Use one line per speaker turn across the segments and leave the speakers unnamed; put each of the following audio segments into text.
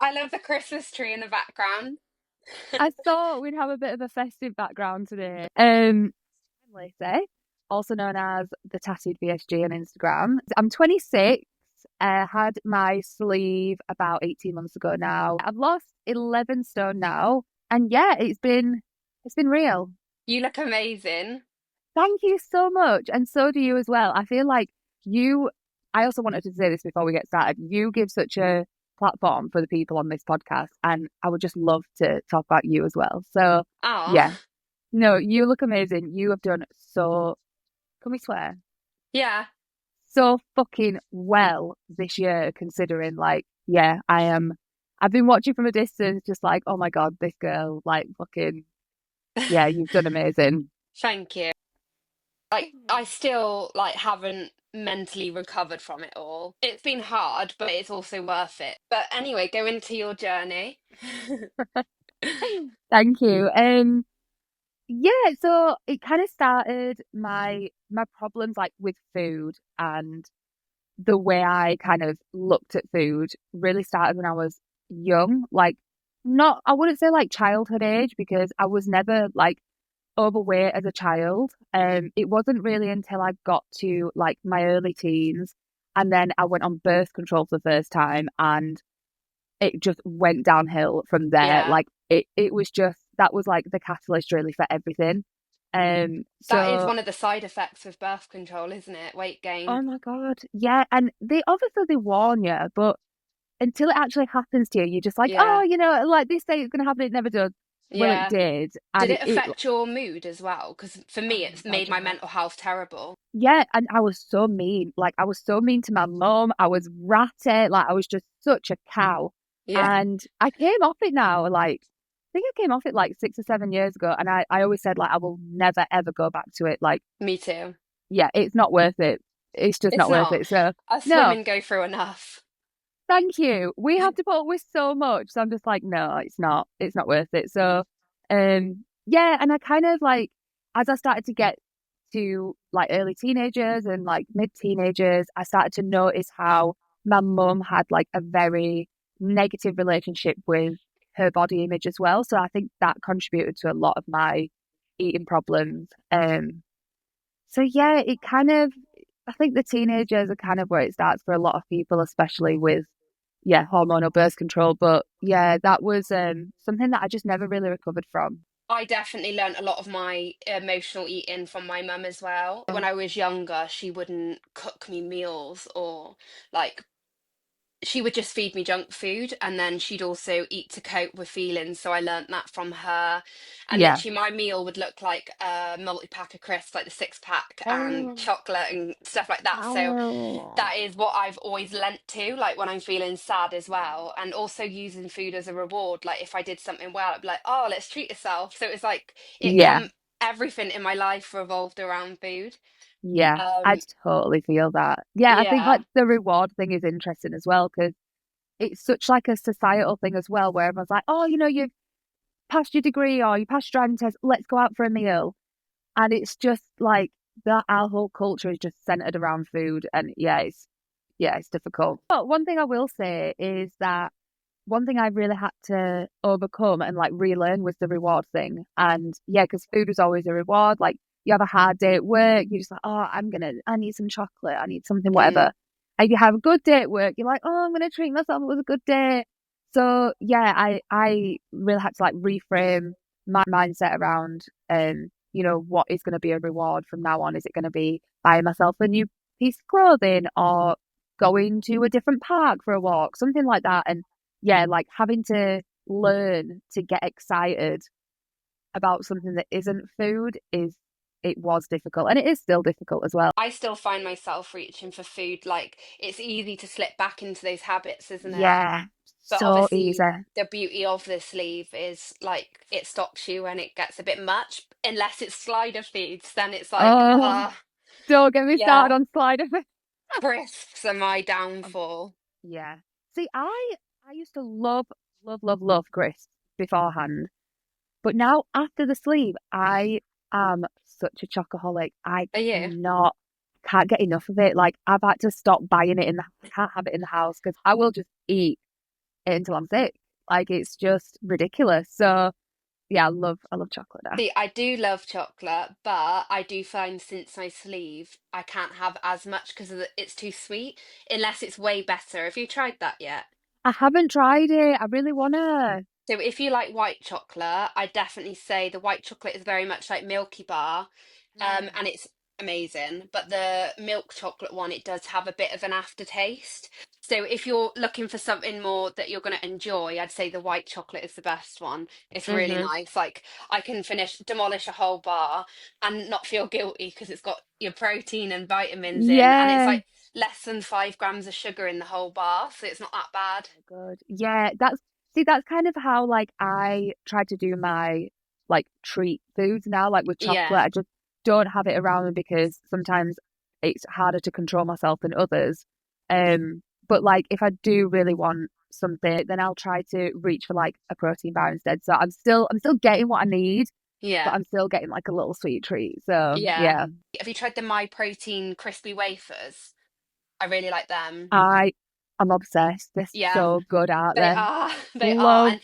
I love the Christmas tree in the background.
I thought we'd have a bit of a festive background today. I'm Lacey, also known as the tattooed VSG on Instagram. I'm 26. I had my sleeve about 18 months ago now. I've lost 11 stone now, and yeah, it's been real.
You look amazing.
Thank you so much, and so do you as well. I feel like you. I also wanted to say this before we get started. You give such a platform for the people on this podcast, and I would just love to talk about you as well. So,
Oh,
yeah, no, you look amazing. You have done so, can we swear?
yeah.
So fucking well this year, considering, like, yeah, I've been watching from a distance, just like, oh my God, this girl, like, fucking, yeah, you've done amazing.
Thank you. Like, I still like haven't mentally recovered from it all. It's been hard, but it's also worth it. But anyway, go into your journey.
Thank you. Yeah, so it kind of started my problems like with food and the way I kind of looked at food really started when I was young. Like not I wouldn't say like childhood age because I was never like overweight as a child. It wasn't really until I got to like my early teens and then I went on birth control for the first time and it just went downhill from there.
Yeah,
Like it was just that was like the catalyst really for everything.
that is
So
one of the side effects of birth control, isn't it? Weight
oh
gain.
my God, yeah, and they obviously they warn you, but until it actually happens to you, you're just like, oh,
Yeah,
like they say it's gonna happen, it never does. Well, it
yeah.
did, and
Did it affect your mood as well? Because for me,
oh my
it's
God,
made my
yeah.
mental health terrible.
Yeah, and I was so mean. Like I was so mean to my mum. I was ratty. Like I was just such a cow.
Yeah,
And I came off it now. Like I think I came off it like 6 or 7 years ago. And I always said like I will never ever go back to it. Like
me too.
yeah, it's not worth it. It's just
It's
not worth
not.
it. So
Us
no,
women go through enough.
thank you. We have to put up with so much. So I'm just like no, it's not. It's not worth it. So yeah, and I kind of like as I started to get to like early teenagers and like mid teenagers, I started to notice how my mum had like a very negative relationship with her body image as well. So I think that contributed to a lot of my eating problems. So yeah, it kind of, I think the teenagers are kind of where it starts for a lot of people, especially with, yeah, hormonal birth control. But yeah, that was something that I just never really recovered from.
I definitely learnt a lot of my emotional eating from my mum as well. When I was younger, she wouldn't cook me meals or like she would just feed me junk food and then she'd also eat to cope with feelings. So I learnt that from her. And
Yeah.
literally, my meal would look like a multi pack of crisps, like the six pack, and
Oh,
chocolate and stuff like that. So
oh.
that is what I've always lent to, like when I'm feeling sad as well. And also using food as a reward. Like if I did something well, I'd be like, oh, let's treat yourself. So it's like it
Yeah.
come everything in my life revolved around food.
Yeah, I
Um,
totally feel that. Yeah, I think like
yeah.
the reward thing is interesting as well because it's such like a societal thing as well, where everyone's like, oh, you've passed your degree or you passed your driving test, let's go out for a meal. And it's just like that our whole culture is just centered around food. And yeah, it's difficult. But one thing I will say is that one thing I really had to overcome and like relearn was the reward thing. And yeah, because food was always a reward. Like you have a hard day at work, you're just like, oh, I need some chocolate, I need something,
Mm.
whatever. And you have a good day at work, you're like, oh, I'm gonna treat myself. It was a good day. So yeah, I really had to like reframe my mindset around what is going to be a reward from now on. Is it going to be buying myself a new piece of clothing or going to a different park for a walk, something like that? And yeah, like having to learn to get excited about something that isn't food it was difficult and it is still difficult as well.
I still find myself reaching for food. Like it's easy to slip back into those habits, isn't it?
Yeah,
But
so easy.
obviously, the beauty of the sleeve is like it stops you when it gets a bit much. Unless it's slider feeds, then it's like,
Oh, don't get me started
yeah,
on slider.
crisps are my downfall.
Yeah. See, I used to love Chris beforehand, but now after the sleep, I am such a chocoholic. I
Are you?
cannot can't get enough of it. Like I've had to stop buying it in the I can't have it in the house because I will just eat it until I'm sick. Like it's just ridiculous. So yeah, I love chocolate now.
See, I do love chocolate, but I do find since I sleeve, I can't have as much because it's too sweet, unless it's way better. Have you tried that yet?
I haven't tried it. I really wanna.
So if you like white chocolate, I definitely say the white chocolate is very much like Milky Bar,
Mm.
and it's amazing. But the milk chocolate one, it does have a bit of an aftertaste. So if you're looking for something more that you're going to enjoy, I'd say the white chocolate is the best one. It's really
Mm-hmm.
nice. Like I can demolish a whole bar and not feel guilty because it's got your protein and vitamins in, and it's
Yeah.
like less than 5 grams of sugar in the whole bar, so it's not that bad.
Oh, good. Yeah, that's see, that's kind of how like I try to do my like treat foods now, like with chocolate.
Yeah,
I just don't have it around me because sometimes it's harder to control myself than others. But like if I do really want something, then I'll try to reach for like a protein bar instead. So I'm still getting what I need, but
yeah.
I'm still getting like a little sweet treat. So
Yeah.
yeah,
Have you tried the My Protein crispy wafers? I really like them.
I I'm obsessed. They're
Yeah,
so good, aren't
they
they?
are. They are.
Love.
And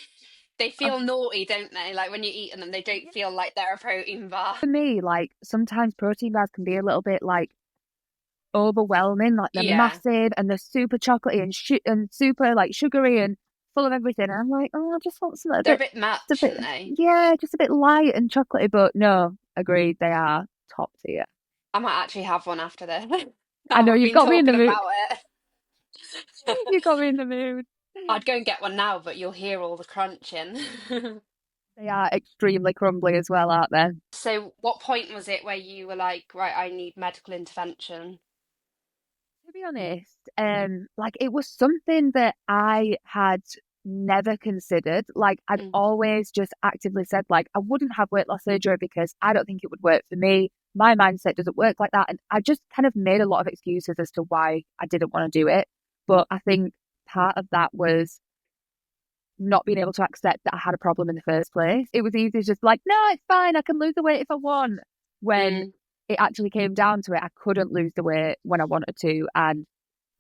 they feel naughty, don't they? Like when you're eating them, they don't feel like they're a protein bar.
For me, like sometimes protein bars can be a little bit like overwhelming. Like they're
Yeah.
massive and they're super chocolatey and and super like sugary and full of everything. And I'm like, oh, I just want something
They're a bit
a
much,
bit,
aren't they?
yeah, just a bit light and chocolatey. But no, agreed, they are top tier.
I might actually have one after this.
I
Now
know
we've
you've
been
got me in the
talking
mood.
about it.
You got me in the mood.
I'd go and get one now, but you'll hear all the crunching.
They are extremely crumbly as well, aren't they?
So, what point was it where you were like, right, I need medical intervention?
To be honest, like it was something that I had never considered. Like I'd
Mm.
always just actively said, like, I wouldn't have weight loss surgery because I don't think it would work for me. My mindset doesn't work like that. And I just kind of made a lot of excuses as to why I didn't want to do it. But I think part of that was not being able to accept that I had a problem in the first place. It was easy to just like, no, it's fine. I can lose the weight if I want. When
Mm.
it actually came down to it, I couldn't lose the weight when I wanted to. And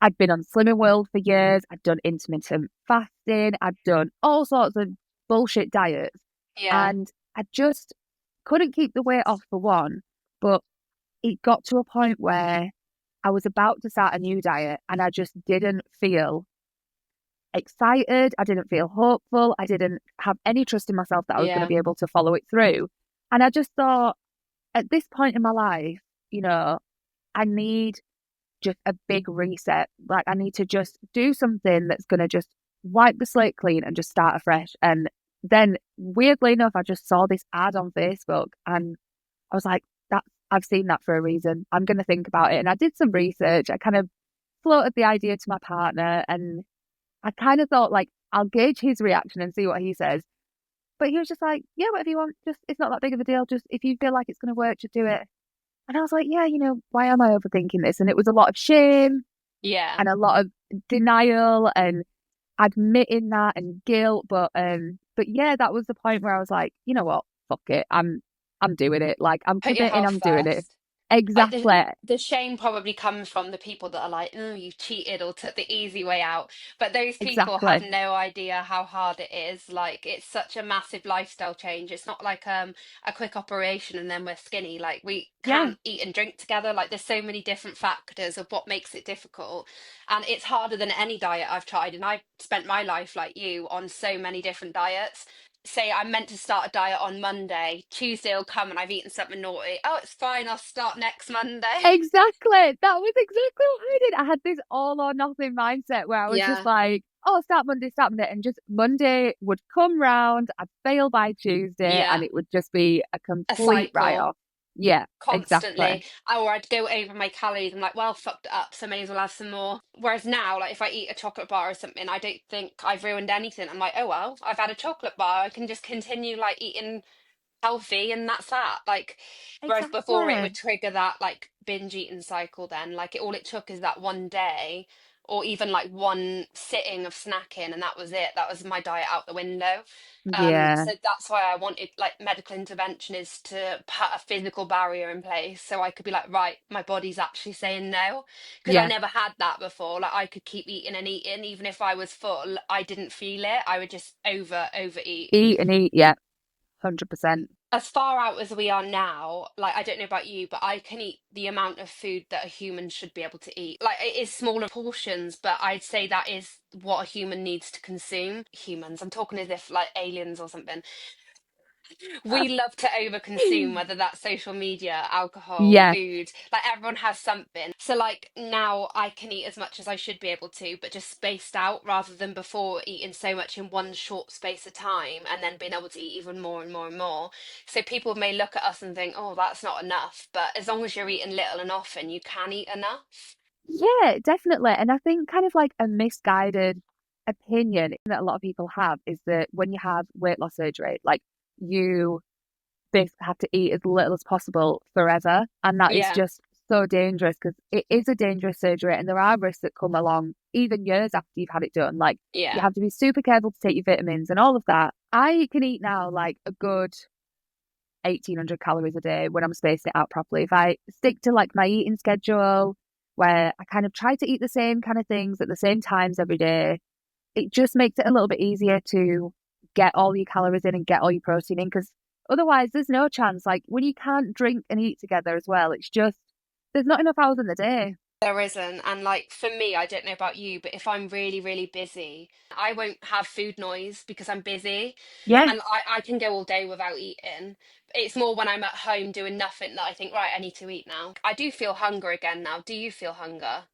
I'd been on Slimming World for years. I'd done intermittent fasting. I'd done all sorts of bullshit diets.
Yeah.
And I just couldn't keep the weight off for one. But it got to a point where I was about to start a new diet and I just didn't feel excited. I didn't feel hopeful. I didn't have any trust in myself that I was going to
Yeah.
be able to follow it through. And I just thought, at this point in my life, you know, I need just a big reset. Like I need to just do something that's going to just wipe the slate clean and just start afresh. And then weirdly enough, I just saw this ad on Facebook and I was like, that I've seen that for a reason. I'm going to think about it. And I did some research. I kind of floated the idea to my partner and I kind of thought like, I'll gauge his reaction and see what he says. But he was just like, yeah, whatever you want. Just, it's not that big of a deal. Just if you feel like it's going to work, just do it. And I was like, yeah, why am I overthinking this? And it was a lot of shame
Yeah.
and a lot of denial and admitting that and guilt. But yeah, that was the point where I was like, you know what? Fuck it. I'm doing it. Like I'm
Put your
committing,
health
I'm doing it.
first. Like
Exactly.
the shame probably comes from the people that are like, oh, you cheated or took the easy way out. But those people have
Exactly.
no idea how hard it is. Like it's such a massive lifestyle change. It's not like a quick operation and then we're skinny. Like we
Yeah,
can't eat and drink together. Like there's so many different factors of what makes it difficult. And it's harder than any diet I've tried. And I spent my life like you on so many different diets. Say I'm meant to start a diet on Monday, Tuesday will come and I've eaten something naughty. Oh, it's fine, I'll start next Monday.
exactly. That was exactly what I did. I had this all or nothing mindset where I was just
Yeah,
like, oh, start Monday. And just Monday would come round, I'd fail by Tuesday, and
yeah,
it would just be a
a
complete write
cycle
off. Yeah, exactly.
constantly. Or I'd go over my calories. I'm like, well, fucked it up, so may as well have some more. Whereas now, like if I eat a chocolate bar or something, I don't think I've ruined anything. I'm like, oh well, I've had a chocolate bar. I can just continue like eating healthy and that's that. Like whereas before it
Exactly.
would trigger that like binge eating cycle then. Like all it took is that one day or even like one sitting of snacking, and that was it. That was my diet out the window.
Yeah.
So that's why I wanted like medical intervention, is to put a physical barrier in place so I could be like, right, my body's actually saying no. Because I
Yeah.
never had that before. Like I could keep eating and eating, even if I was full, I didn't feel it. I would just overeat.
Eat and eat. Yeah. 100%.
As far out as we are now, like I don't know about you, but I can eat the amount of food that a human should be able to eat. Like it is smaller portions, but I'd say that is what a human needs to consume. Humans, I'm talking as if like aliens or something. We love to overconsume, whether that's social media, alcohol,
Yeah.
food. Like everyone has something. So like now I can eat as much as I should be able to, but just spaced out, rather than before eating so much in one short space of time and then being able to eat even more and more and more. So people may look at us and think, oh, that's not enough. But as long as you're eating little and often, you can eat enough.
Yeah, definitely. And I think kind of like a misguided opinion that a lot of people have is that when you have weight loss surgery, like you basically have to eat as little as possible forever. And that is
Yeah,
just so dangerous because it is a dangerous surgery and there are risks that come along even years after you've had it done. Like you
yeah,
have to be super careful to take your vitamins and all of that. I can eat now like a good 1,800 calories a day when I'm spacing it out properly. If I stick to like my eating schedule where I kind of try to eat the same kind of things at the same times every day, it just makes it a little bit easier to get all your calories in and get all your protein in because otherwise there's no chance. Like when you can't drink and eat together as well, it's just there's not enough hours in the day.
there isn't. And like for me, I don't know about you, but if I'm really, really busy, I won't have food noise because I'm busy.
Yeah,
And I can go all day without eating. It's more when I'm at home doing nothing that I think, right, I need to eat now. I do feel hunger again now. Do you feel hunger?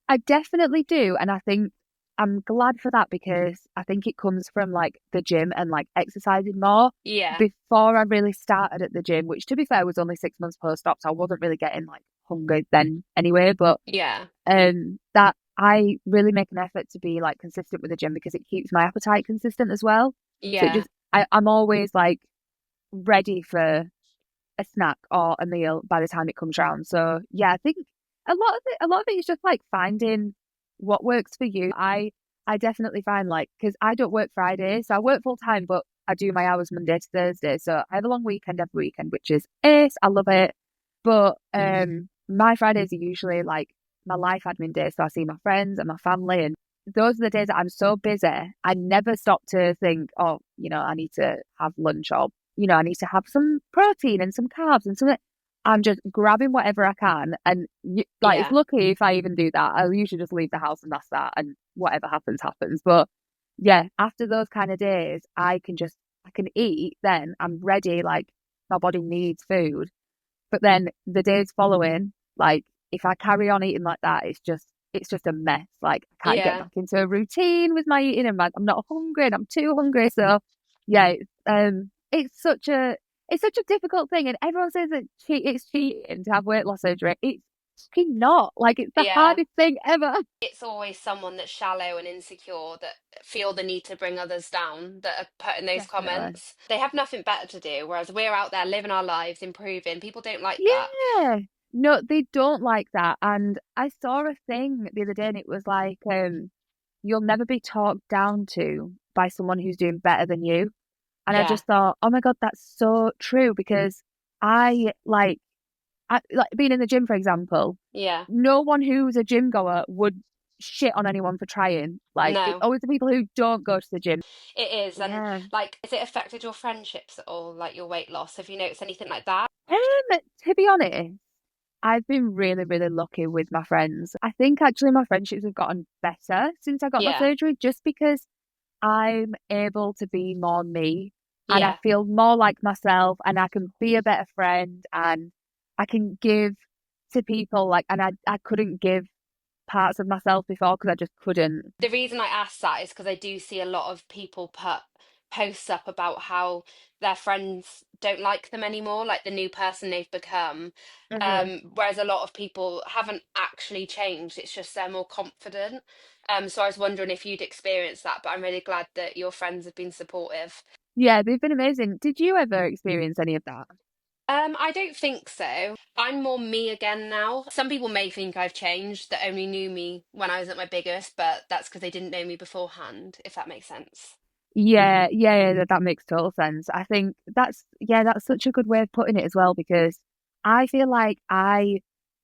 I definitely do. And I think I'm glad for that because I think it comes from like the gym and like exercising more.
Yeah,
Before I really started at the gym, which to be fair was only 6 months post-op, so I wasn't really getting like hungry then anyway. But
yeah,
that I really make an effort to be like consistent with the gym because it keeps my appetite consistent as well. So it
yeah,
just I'm always like ready for a snack or a meal by the time it comes round. So yeah, I think a lot of it is just like finding what works for you. I definitely find like because I don't work Friday, so I work full time, but I do my hours Monday to Thursday. So I have a long weekend every weekend, which is ace. I love it. But my Fridays are usually like my life admin days, so I see my friends and my family, and those are the days that I'm so busy. I never stop to think, oh, I need to have lunch or I need to have some protein and some carbs and something. I'm just grabbing whatever I can. And like, it's
yeah,
lucky if I even do that. I'll usually just leave the house and that's that. And whatever happens, happens. But yeah, after those kind of days, I can eat then. I'm ready. Like, my body needs food. But then the days following, like, if I carry on eating like that, it's just a mess. Like, I can't get
yeah,
back into a routine with my eating and like, I'm not hungry and I'm too hungry. So yeah, it's such a difficult thing, and everyone says that it's cheating to have weight loss surgery. It's fucking not. Like it's the
yeah.
hardest thing ever.
It's always someone that's shallow and insecure that feel the need to bring others down that are putting those
Definitely.
comments. They have nothing better to do, whereas we're out there living our lives, improving. People don't like that.
Yeah. No, they don't like that. And I saw a thing the other day, and it was like, you'll never be talked down to by someone who's doing better than you. And I
Yeah,
just thought, oh my God, that's so true because I like being in the gym, for example,
yeah.
no one who's a gym goer would shit on anyone for trying. Like it's
No.
always the people who don't go to the gym.
It is. And
Yeah.
like, has it affected your friendships at all? Like your weight loss? Have you noticed anything like that?
To be honest, I've been really, really lucky with my friends. I think actually my friendships have gotten better since I got my
Yeah.
surgery, just because I'm able to be more me and I
Yeah.
feel more like myself and I can be a better friend and I can give to people like, and I couldn't give parts of myself before because I just couldn't.
The reason I ask that is because I do see a lot of people put posts up about how their friends don't like them anymore, like the new person they've become.
Mhm.
Whereas a lot of people haven't actually changed. It's just they're more confident. So I was wondering if you'd experienced that, but I'm really glad that your friends have been supportive.
Yeah, they've been amazing. Did you ever experience any of that?
I don't think so. I'm more me again now. Some people may think I've changed that only knew me when I was at my biggest, but that's because they didn't know me beforehand, if that makes sense.
Yeah, yeah, that makes total sense. I think that's such a good way of putting it as well because I feel like I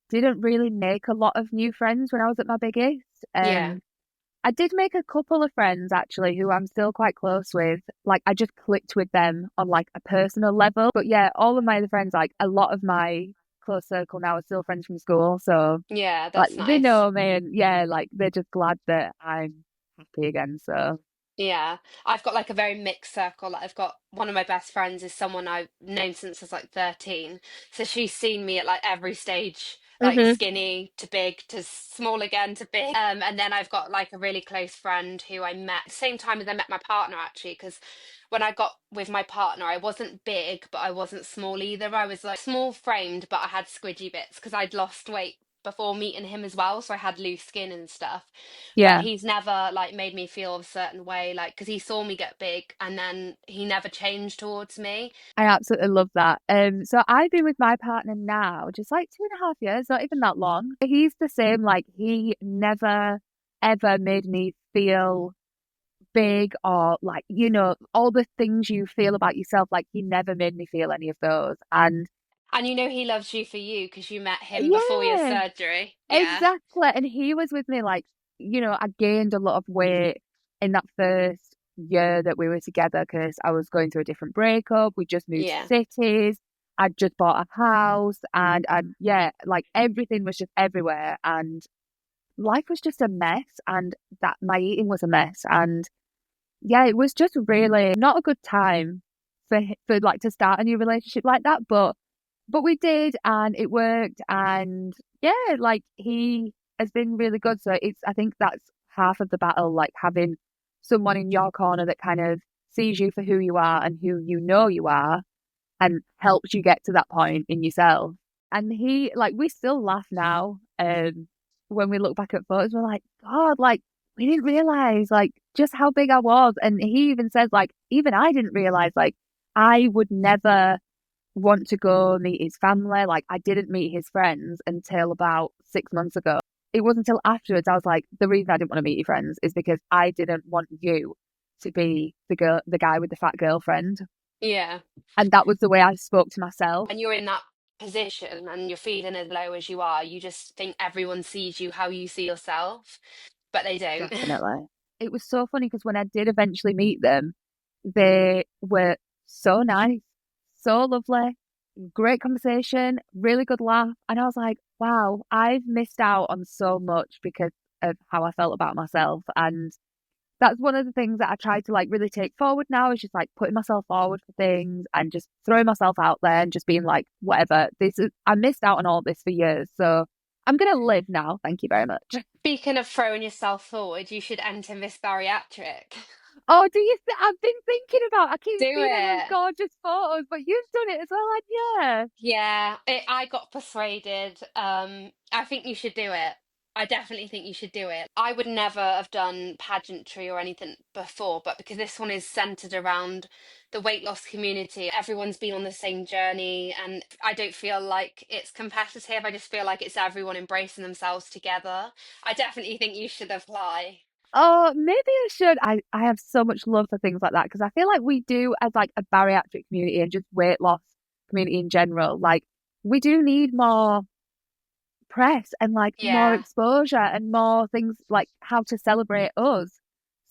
didn't really make a lot of new friends when I was at my biggest.
Yeah.
I did make a couple of friends actually who I'm still quite close with. Like I just clicked with them on like a personal level. But yeah, all of my other friends, like a lot of my close circle now are still friends from school. So
Yeah,
like
that's
they
nice.
know me and yeah, like they're just glad that I'm happy again. So
Yeah, I've got like a very mixed circle. Like I've got one of my best friends is someone I've known since I was like 13. So she's seen me at like every stage, like
hmm
skinny to big to small again to big. And then I've got like a really close friend who I met at the same time as I met my partner actually, because when I got with my partner, I wasn't big, but I wasn't small either. I was like small framed, but I had squidgy bits because I'd lost weight before meeting him as well. So I had loose skin and stuff, but
yeah.
he's never like made me feel a certain way, like because he saw me get big and then he never changed towards me.
I absolutely love that. So I've been with my partner now just like 2.5 years, not even that long. He's the same, like he never ever made me feel big or like, all the things you feel about yourself, like he never made me feel any of those. And
And you know he loves you for you because you met him before your
yeah,
surgery. Yeah.
exactly. And he was with me, like, I gained a lot of weight in that first year that we were together because I was going through a different breakup. We just moved
Yeah.
cities. I'd just bought a house and yeah, like everything was just everywhere. And life was just a mess. And that my eating was a mess. And yeah, it was just really not a good time for like to start a new relationship like that. But we did, and it worked, and yeah, like he has been really good. So it's I think that's half of the battle, like having someone in your corner that kind of sees you for who you are and who you know you are, and helps you get to that point in yourself. And he, like, we still laugh now. When we look back at photos, we're like, God, like, we didn't realize, like, just how big I was. And he even says, like, even I didn't realize, like, I would never want to go meet his family. Like, I didn't meet his friends until about 6 months ago. It wasn't until afterwards I was like, the reason I didn't want to meet your friends is because I didn't want you to be the guy with the fat girlfriend.
Yeah.
And that was the way I spoke to myself.
And you're in that position and you're feeling as low as you are, you just think everyone sees you how you see yourself, but they don't.
Definitely. It was so funny because when I did eventually meet them, they were so nice, so lovely, great conversation, really good laugh. And I was like, wow, I've missed out on so much because of how I felt about myself. And that's one of the things that I try to like really take forward now is just like putting myself forward for things and just throwing myself out there and just being like, whatever, I missed out on all this for years. So I'm going to live now. Thank you very much.
Speaking of throwing yourself forward, you should enter this bariatric.
Oh, I've been thinking about, I keep
Do
seeing everyone's
it.
gorgeous photos, but you've done it as well, and yeah.
Yeah, I got persuaded. I think you should do it. I definitely think you should do it. I would never have done pageantry or anything before, but because this one is centered around the weight loss community, everyone's been on the same journey, and I don't feel like it's competitive. I just feel like it's everyone embracing themselves together. I definitely think you should apply.
Oh, maybe I should. I have so much love for things like that because I feel like we do as like a bariatric community and just weight loss community in general. Like we do need more press and like more
Yeah.
exposure and more things like how to celebrate us.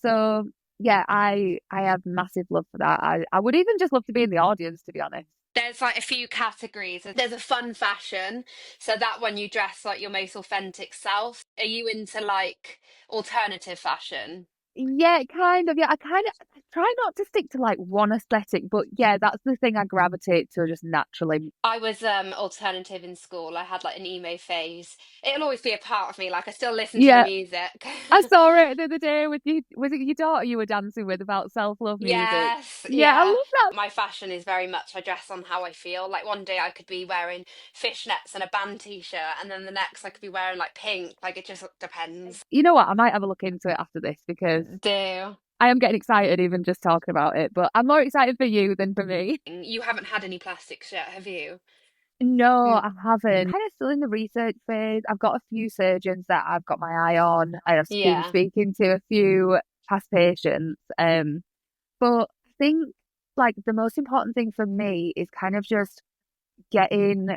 So yeah, I have massive love for that. I would even just love to be in the audience, to be honest.
There's like a few categories. There's a fun fashion. So that one you dress like your most authentic self. Are you into like alternative fashion?
Yeah, kind of. Yeah, I kind of try not to stick to like one aesthetic, but yeah, that's the thing I gravitate to just naturally.
I was alternative in school. I had like an emo phase. It'll always be a part of me. Like I still listen to the
Yeah,
music.
I saw it the other day with you. Was it your daughter you were dancing with about self-love music?
Yes,
Yeah, I
yeah.
love that.
My fashion is very much I dress on how I feel. Like one day I could be wearing fishnets and a band t-shirt, and then the next I could be wearing like pink. Like it just depends.
You know what? I might have a look into it after this because
Do.
I am getting excited even just talking about it, but I'm more excited for you than for me.
You haven't had any plastics yet, have you?
No,
Mm.
I haven't. Kind of still in the research phase. I've got a few surgeons that I've got my eye on. I've been
Yeah,
speaking to a few past patients. But I think like the most important thing for me is kind of just getting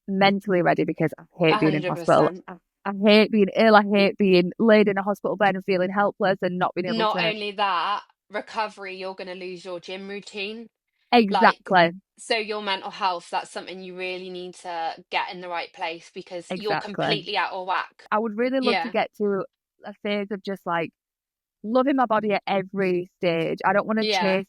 mentally ready because I hate being in hospital.
100%.
I hate being ill. I hate being laid in a hospital bed and feeling helpless and not being able
Not
to.
only that, recovery, you're going to lose your gym routine. Like,
Exactly.
so your mental health, that's something you really need to get in the right place because you're
Exactly.
completely out of whack.
I would really love to
Yeah,
get to a phase of just like loving my body at every stage. I don't want to
yeah.
chase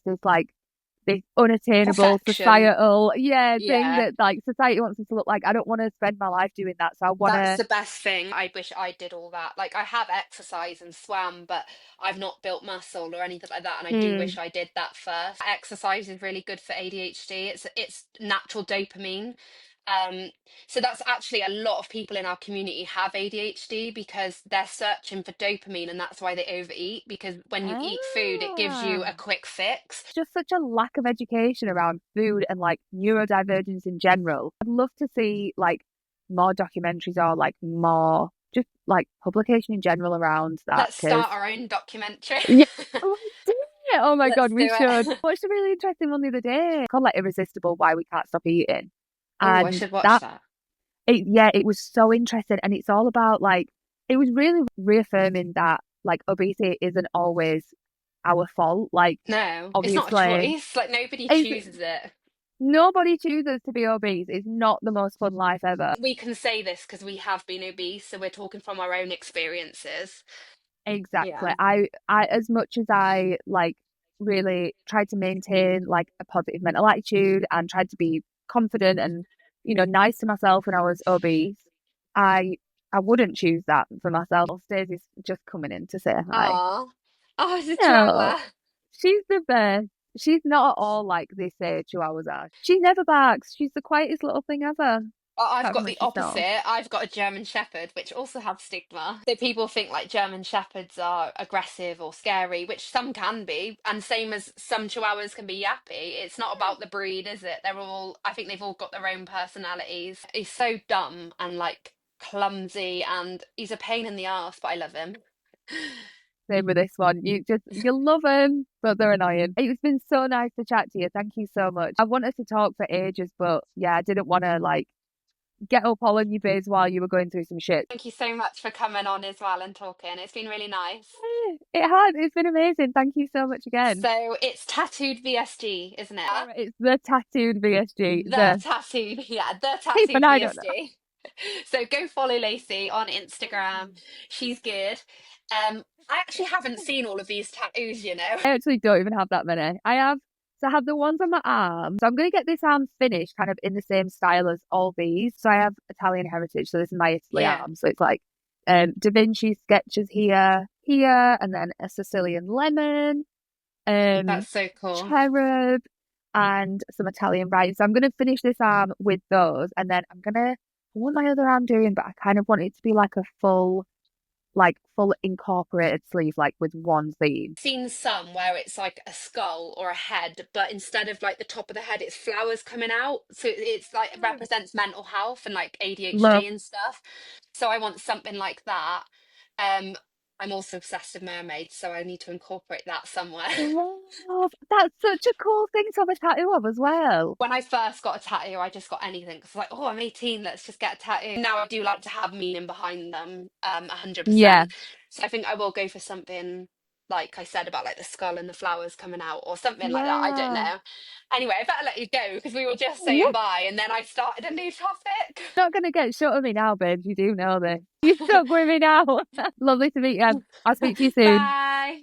this unattainable
Perfection.
societal thing
Yeah.
that like society wants us to look like. I don't want to spend my life doing that. So I want
That's
to,
the best thing. I wish I did all that. Like I have exercised and swam, but I've not built muscle or anything like that. And I do
hmm,
wish I did that first. Exercise is really good for ADHD. It's natural dopamine. Um, so that's actually a lot of people in our community have ADHD because they're searching for dopamine, and that's why they overeat. Because when you eat food, it gives you
ah,
a quick fix.
just such a lack of education around food and like neurodivergence in general. I'd love to see like more documentaries or like more just like publication in general around that
Let's
because
start our own documentary.
yeah, let's do it. Oh my
Let's
God,
do
we should.
it.
Watched a really interesting one the other day. It's called like Irresistible Why We Can't Stop Eating.
Oh, I
And
should watch
that
that.
yeah, it was so interesting. And it's all about like it was really reaffirming that like obesity isn't always our fault. Like
No, it's not a
obviously
choice. Like nobody
it's
chooses it.
nobody chooses to be obese. It's not the most fun life ever.
We can say this because we have been obese, so we're talking from our own experiences.
Exactly.
Yeah.
I as much as I like really tried to maintain like a positive mental attitude and tried to be confident and nice to myself when I was obese, I I wouldn't choose that for myself. Stacey's just coming in to say hi.
Ah. Oh, it's a
No,
chihuahua.
she's the best. She's not at all like they say chihuahuas are. She never barks. She's the quietest little thing ever.
Oh, I've
Apart from
got
when
the
she snores.
opposite. I've got a German Shepherd, which also have stigma. So people think like German Shepherds are aggressive or scary, which some can be, and same as some Chihuahuas can be yappy. It's not about the breed, is it? I think they've all got their own personalities. He's so dumb and like clumsy, and he's a pain in the ass, but I love him.
Same with this one. You'll love them, but they're annoying. It's been so nice to chat to you. Thank you so much. I wanted to talk for ages, but yeah, I didn't want to like get up all on your biz while you were going through some shit.
Thank you so much for coming on as well and talking. It's been really nice.
It has. It's been amazing. Thank you so much again.
So it's tattooed VSG, isn't it?
All right, it's the tattooed VSG.
The tattooed, yeah, the
Even
tattooed
I don't know.
VSG. So go follow Lacey on Instagram. She's good. I actually haven't seen all of these tattoos, you know.
I actually don't even have that many. I have the ones on my arm. So I'm going to get this arm finished kind of in the same style as all these. So I have Italian heritage. So this is my Italy
Yeah,
arm. So it's like Da Vinci sketches here, and then a Sicilian lemon,
that's
um,
so cool.
cherub, and some Italian writing. So I'm going to finish this arm with those. And then I want my other arm doing, but I kind of want it to be like full incorporated sleeve, like with one theme.
Seen some where it's like a skull or a head, but instead of like the top of the head, it's flowers coming out. So it's like it represents mental health and like
Love.
ADHD and stuff. So I want something like that. Um, I'm also obsessed with mermaids, so I need to incorporate that somewhere.
Love. That's such a cool thing to have a tattoo of as well.
When I first got a tattoo, I just got anything because like, oh, I'm 18, let's just get a tattoo. Now I do like to have meaning behind them,
Yeah.
100%. So I think I will go for something like I said about like the skull and the flowers coming out or something like that. I don't
Yeah.
know. Anyway, I better let you go because we were just saying
What?
bye and then I started a new topic.
Not gonna get shut of me now, babes. You do know this. You're stuck with me now. Lovely to meet you. I'll speak to you soon.
Bye.